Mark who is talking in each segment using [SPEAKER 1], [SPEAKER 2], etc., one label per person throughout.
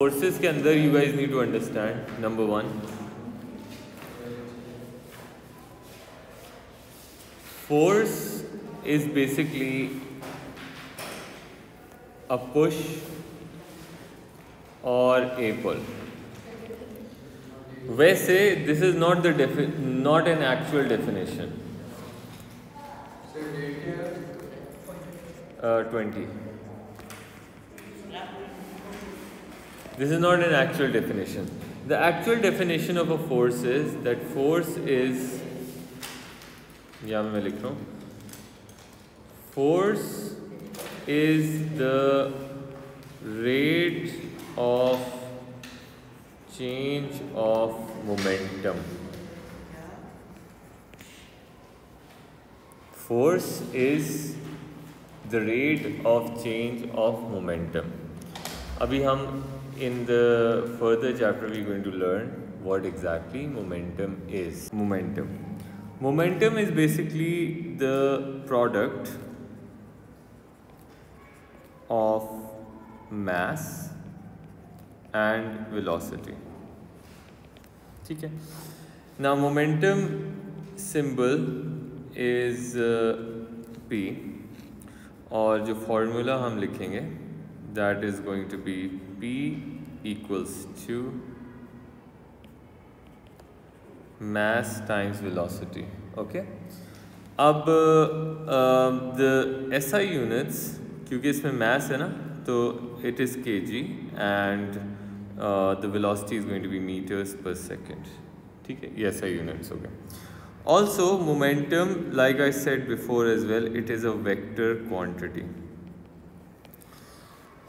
[SPEAKER 1] Forces के अंदर you guys need to understand number one, force is basically a push और a pull. वैसे this is not an actual definition. 20. This is not an actual definition. The actual definition of a force is that force is, यहाँ मैं लिख रहा हूँ, force is the rate of change of momentum. Force is the rate of change of momentum. अभी हम in the further chapter we are going to learn what exactly momentum is. Momentum is basically the product of mass and velocity. ठीक है. Now momentum symbol is P और जो formula हम लिखेंगे that is going to be P equals to mass times velocity. Okay. अब the SI units, क्योंकि इसमें mass है ना, तो it is kg and the velocity is going to be meters per second. ठीक है, ये SI units हो गए. Also momentum, like I said before as well, it is a vector quantity.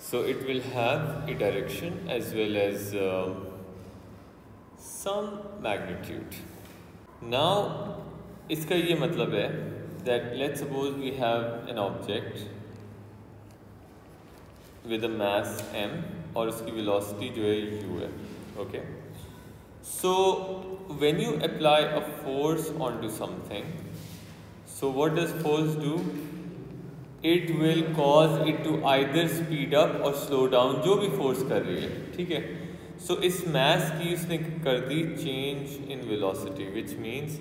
[SPEAKER 1] So it will have a direction as well as some magnitude. Now इसका ये मतलब है that let's suppose we have an object with a mass m और उसकी velocity जो है u है. Okay. So when you apply a force onto something, so what does force do? It will cause it to either speed up or slow down, जो भी force कर रही है. ठीक है. So इस mass की उसने कर दी change in velocity, which means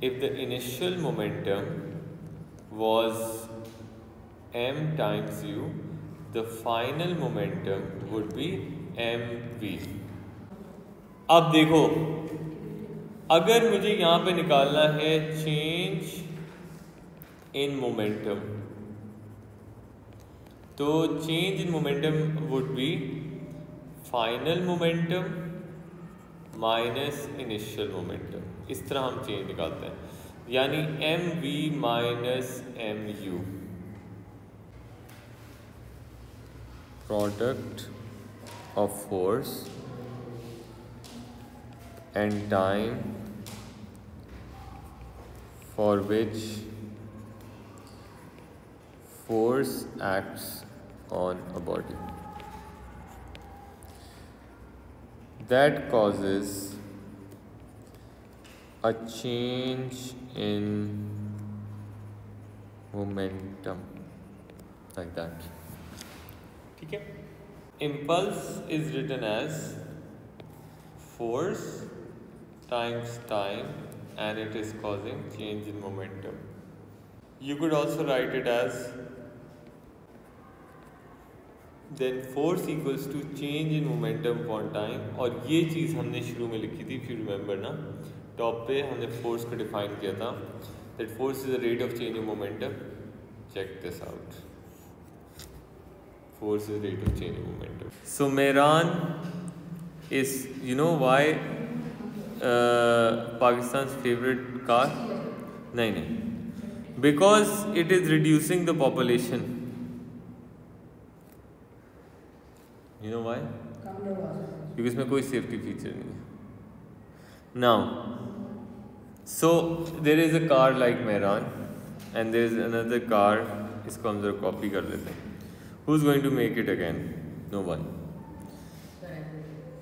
[SPEAKER 1] if the initial momentum was m times u, the final momentum would be mv. अब देखो, अगर मुझे यहाँ पे निकालना है change in momentum, तो change in momentum would be final momentum minus initial momentum. इस तरह हम change निकालते हैं, यानी mv minus mu, product of force and time for which force acts on a body, that causes a change in momentum, like that. ठीक है. Impulse is written as force times time and it is causing change in momentum. You could also write it as then force equals to change in momentum upon time. और ये चीज़ हमने शुरू में लिखी थी, if you remember ना, top पे हमने फोर्स को डिफाइन किया था, that force is the rate of change in momentum. Check this out. Force is the rate of change in momentum. So Mehran is, you know why Pakistan's favorite car? नहीं, because it is reducing the population. You know why? क्योंकि इसमें कोई safety feature नहीं है. Now, so there is a car like Mehran and there is another car. इसको हम जरा copy कर लेते हैं. Who's going to make it again? No one.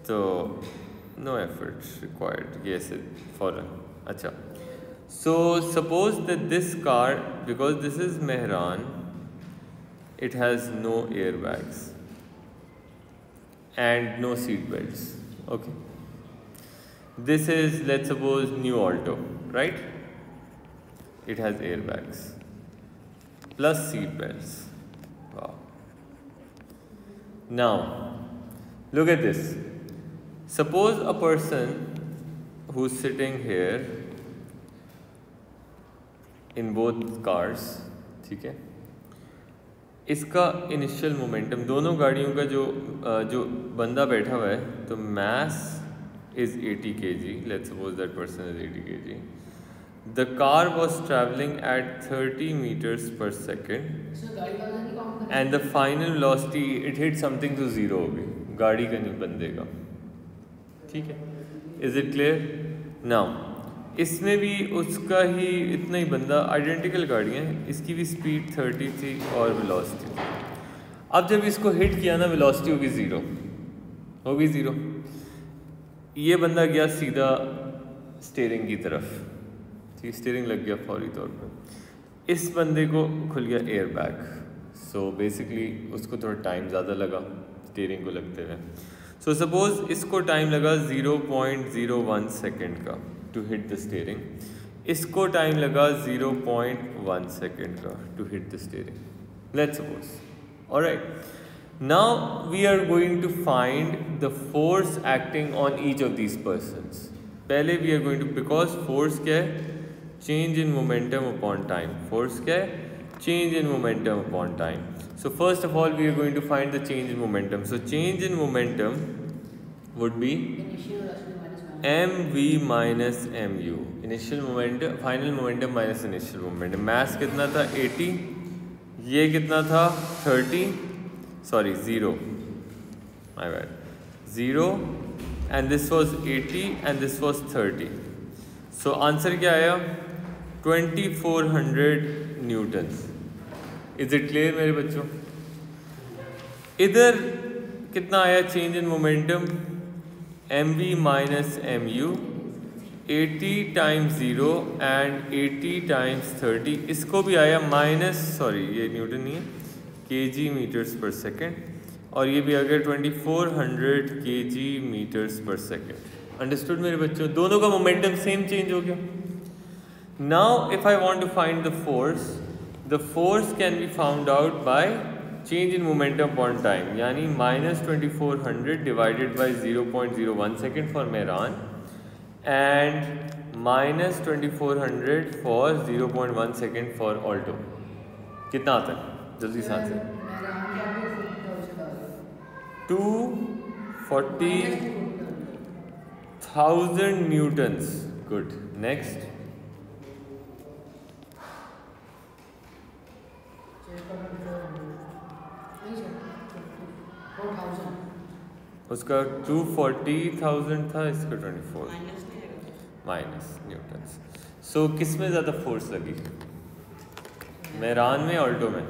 [SPEAKER 1] So no effort required. Yes, foreign. अच्छा. So suppose that this car, because this is Mehran, it has no airbags. and no seat belts. Okay, this is, let's suppose, new Alto, right? It has airbags plus seat belts. Wow. Now look at this. Suppose a person who's sitting here in both cars, ठीक है, इसका initial momentum, दोनों गाड़ियों का जो बंदा बैठा हुआ है, तो mass is 80 kg. Let's suppose that person is 80 kg. The car was traveling at 30 meters per second and the final velocity, it hit something to zero हो गई, गाड़ी का नहीं बंदे का, ठीक है? Is it clear? Now इसमें भी उसका ही इतना ही बंदा, आइडेंटिकल गाड़ियाँ, इसकी भी स्पीड 30 थी और वेलोसिटी थी. अब जब इसको हिट किया ना, वेलोसिटी होगी ज़ीरो, होगी ज़ीरो. ये बंदा गया सीधा स्टीयरिंग की तरफ, ठीक, स्टीयरिंग लग गया फौरी तौर पे. इस बंदे को खुल गया एयर बैग, सो बेसिकली उसको थोड़ा टाइम ज़्यादा लगा स्टीयरिंग को लगते हुए. सो सपोज़ इसको टाइम लगा 0.01 सेकेंड का टू हिट द स्टीयरिंग, इसको टाइम लगा 0.1 सेकेंड का to hit the steering, let's suppose. Alright, now we are going to find the force acting on each of these persons. पहले we are going to, because force क्या है, change in momentum upon time. Force क्या है, change in momentum upon time. So first of all we are going to find the change in momentum. So change in momentum would be mv minus mu. Initial momentum, final momentum minus initial momentum. Mass कितना था 80, ये कितना था 30, sorry 0, my bad, 0, and this was 80 and this was 30. So answer क्या आया, 2400 newtons. Is it clear मेरे बच्चों? इधर कितना आया change in momentum, M V minus M U, 80 times 0 and 80 times 30. इसको भी आया माइनस, सॉरी ये न्यूटन नहीं है, kg मीटर्स पर सेकेंड, और ये भी आ गया 2400 kg मीटर्स पर सेकेंड. अंडरस्टूड मेरे बच्चों? दोनों का मोमेंटम सेम चेंज हो गया. Now if I want to find the force, the force can be found out by change in momentum upon time, यानी minus 2400 divided by 0.01 second for Mehran and minus 2400 for 0.1 second for Alto. कितना आता है जल्दी से answer? 240,000 newtons. Good. Next. उसका 240,000 था, इसका 24 minus Newton's. सो किस में ज़्यादा फोर्स लगी, मेहरान में, ऑल्टो में?